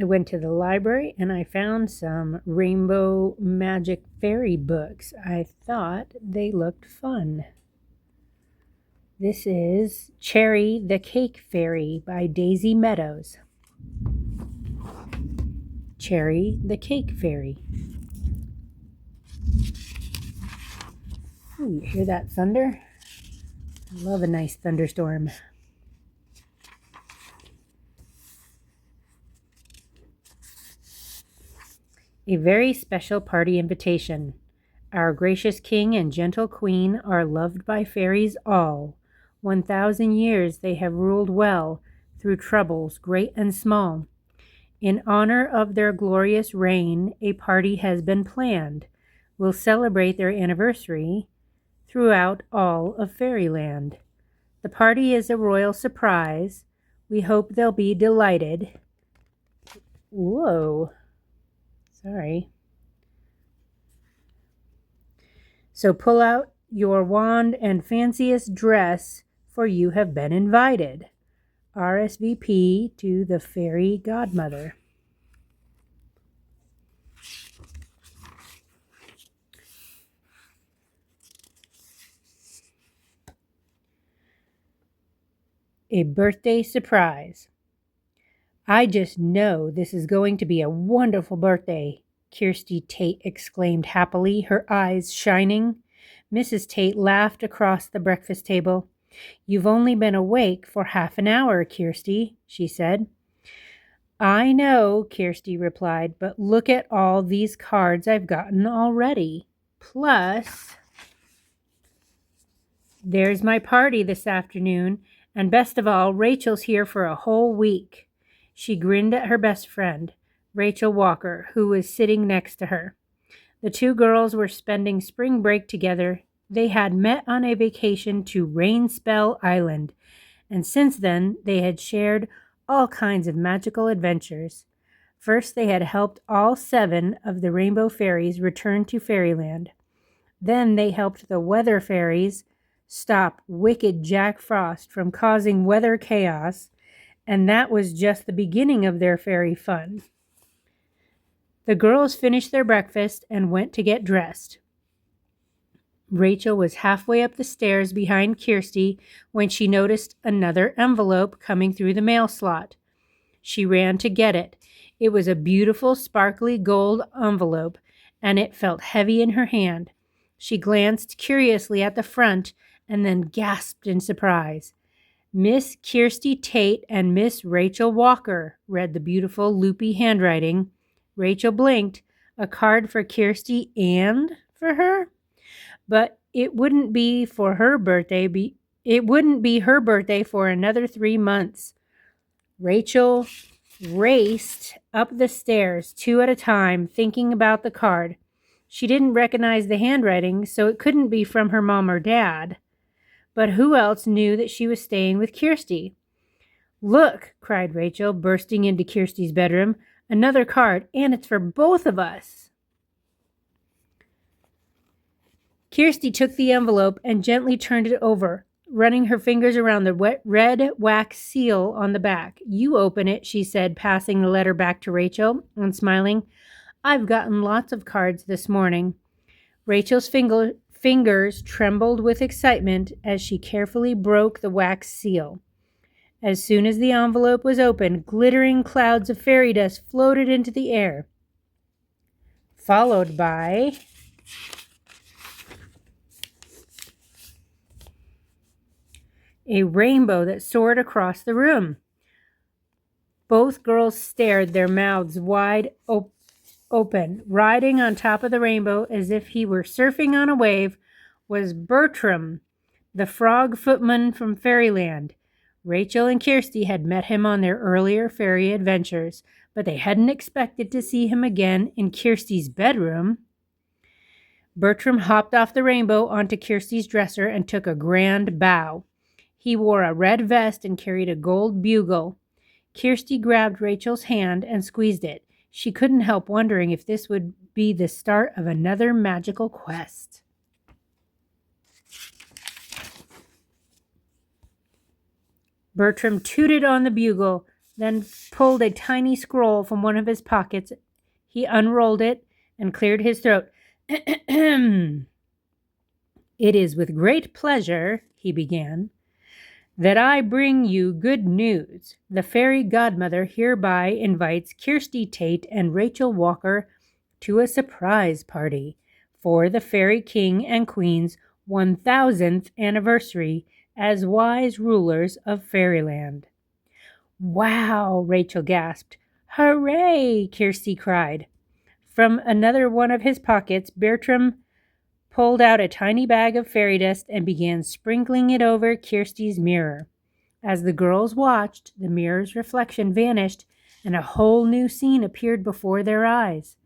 I went to the library and I found some rainbow magic fairy books. I thought they looked fun. This is Cherry the Cake Fairy by Daisy Meadows. Cherry the Cake Fairy. Ooh, you hear that thunder? I love a nice thunderstorm. A very special party invitation. Our gracious king and gentle queen are loved by fairies all. 1,000 years they have ruled well through troubles great and small. In honor of their glorious reign, a party has been planned. We'll celebrate their anniversary throughout all of fairyland. The party is a royal surprise. We hope they'll be delighted. Whoa. Sorry. So pull out your wand and fanciest dress, for you have been invited. RSVP to the fairy godmother. A birthday surprise. I just know this is going to be a wonderful birthday, Kirsty Tate exclaimed happily, her eyes shining. Mrs. Tate laughed across the breakfast table. You've only been awake for half an hour, Kirsty, she said. I know, Kirsty replied, but look at all these cards I've gotten already. Plus, there's my party this afternoon, and best of all, Rachel's here for a whole week. She grinned at her best friend, Rachel Walker, who was sitting next to her. The two girls were spending spring break together. They had met on a vacation to Rainspell Island, and since then they had shared all kinds of magical adventures. First, they had helped all 7 of the Rainbow Fairies return to Fairyland. Then they helped the Weather Fairies stop wicked Jack Frost from causing weather chaos, and that was just the beginning of their fairy fun. The girls finished their breakfast and went to get dressed. Rachel was halfway up the stairs behind Kirsty when she noticed another envelope coming through the mail slot. She ran to get it. It was a beautiful, sparkly gold envelope, and it felt heavy in her hand. She glanced curiously at the front and then gasped in surprise. Miss Kirsty Tate and Miss Rachel Walker, read the beautiful, loopy handwriting. Rachel blinked. A card for Kirsty and for her? But it wouldn't be her birthday for another 3 months. Rachel raced up the stairs 2 at a time, thinking about the card. She didn't recognize the handwriting, so it couldn't be from her mom or dad. But who else knew that she was staying with Kirsty? Look, cried Rachel, bursting into Kirsty's bedroom. Another card, and it's for both of us. Kirsty took the envelope and gently turned it over, running her fingers around the red wax seal on the back. You open it, she said, passing the letter back to Rachel and smiling. I've gotten lots of cards this morning. Rachel's fingers trembled with excitement as she carefully broke the wax seal. As soon as the envelope was opened, glittering clouds of fairy dust floated into the air, followed by a rainbow that soared across the room. Both girls stared, their mouths wide open. Riding on top of the rainbow as if he were surfing on a wave was Bertram, the frog footman from Fairyland. Rachel and Kirsty had met him on their earlier fairy adventures, but they hadn't expected to see him again in Kirsty's bedroom. Bertram hopped off the rainbow onto Kirsty's dresser and took a grand bow. He wore a red vest and carried a gold bugle. Kirsty grabbed Rachel's hand and squeezed it. She couldn't help wondering if this would be the start of another magical quest. Bertram tooted on the bugle. then pulled a tiny scroll from one of his pockets. He unrolled it and cleared his throat. "It is with great pleasure," he began, "that I bring you good news. The fairy godmother hereby invites Kirsty Tate and Rachel Walker to a surprise party for the Fairy King and Queen's 1000th anniversary as wise rulers of Fairyland." "Wow!" Rachel gasped. "Hooray!" Kirsty cried. From another one of his pockets, Bertram pulled out a tiny bag of fairy dust and began sprinkling it over Kirsty's mirror. As the girls watched, the mirror's reflection vanished and a whole new scene appeared before their eyes.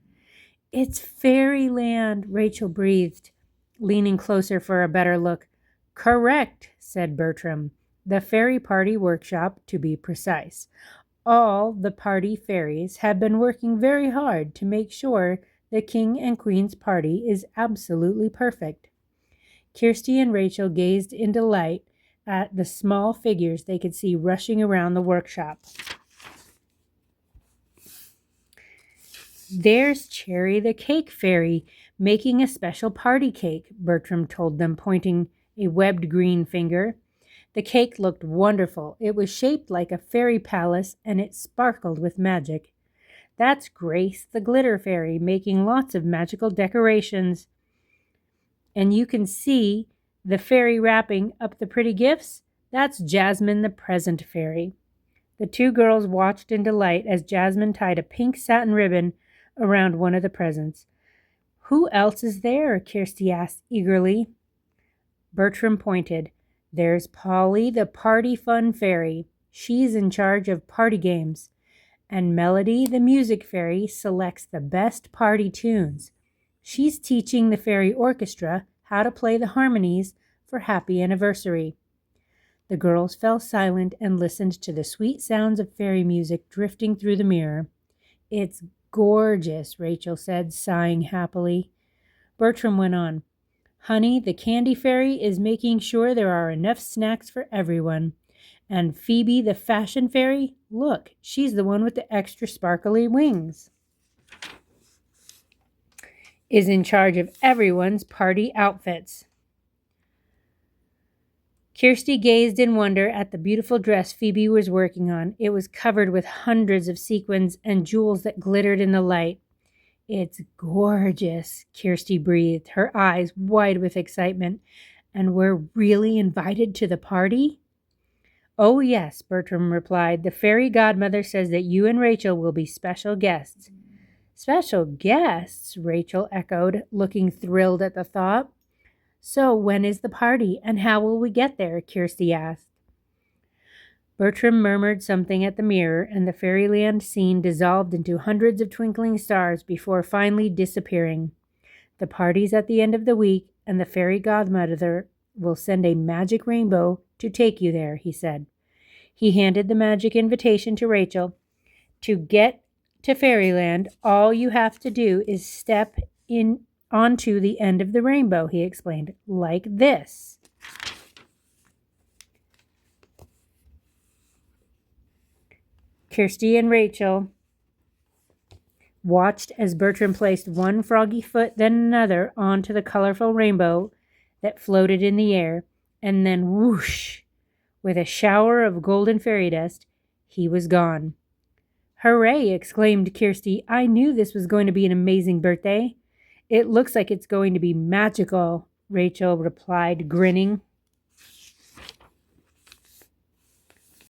"It's Fairyland," Rachel breathed, leaning closer for a better look. "Correct," said Bertram. "The fairy party workshop, to be precise. All the party fairies have been working very hard to make sure the King and Queen's party is absolutely perfect." Kirsty and Rachel gazed in delight at the small figures they could see rushing around the workshop. "There's Cherry the Cake Fairy making a special party cake," Bertram told them, pointing a webbed green finger. The cake looked wonderful. It was shaped like a fairy palace, and it sparkled with magic. "That's Grace the Glitter Fairy making lots of magical decorations. And you can see the fairy wrapping up the pretty gifts. That's Jasmine the Present Fairy." The two girls watched in delight as Jasmine tied a pink satin ribbon around one of the presents. "Who else is there?" Kirsty asked eagerly. Bertram pointed. "There's Polly the Party Fun Fairy. She's in charge of party games. And Melody the Music Fairy selects the best party tunes. She's teaching the fairy orchestra how to play the harmonies for Happy Anniversary." The girls fell silent and listened to the sweet sounds of fairy music drifting through the mirror. "It's gorgeous," Rachel said, sighing happily. Bertram went on. "Honey, the Candy Fairy is making sure there are enough snacks for everyone. And Phoebe, the Fashion Fairy, look, she's the one with the extra sparkly wings, is in charge of everyone's party outfits." Kirsty gazed in wonder at the beautiful dress Phoebe was working on. It was covered with hundreds of sequins and jewels that glittered in the light. "It's gorgeous," Kirsty breathed, her eyes wide with excitement. "And we're really invited to the party?" "Oh, yes," Bertram replied. "The fairy godmother says that you and Rachel will be special guests." "Special guests?" Rachel echoed, looking thrilled at the thought. "So when is the party, and how will we get there?" Kirsty asked. Bertram murmured something at the mirror, and the fairyland scene dissolved into hundreds of twinkling stars before finally disappearing. "The party's at the end of the week, and the fairy godmother will send a magic rainbow to take you there," he said. He handed the magic invitation to Rachel. "To get to Fairyland, all you have to do is step in onto the end of the rainbow," he explained, "like this." Kirsty and Rachel watched as Bertram placed one froggy foot, then another, onto the colorful rainbow that floated in the air, and then whoosh, with a shower of golden fairy dust, he was gone. "Hooray!" exclaimed Kirsty. "I knew this was going to be an amazing birthday." "It looks like it's going to be magical," Rachel replied, grinning.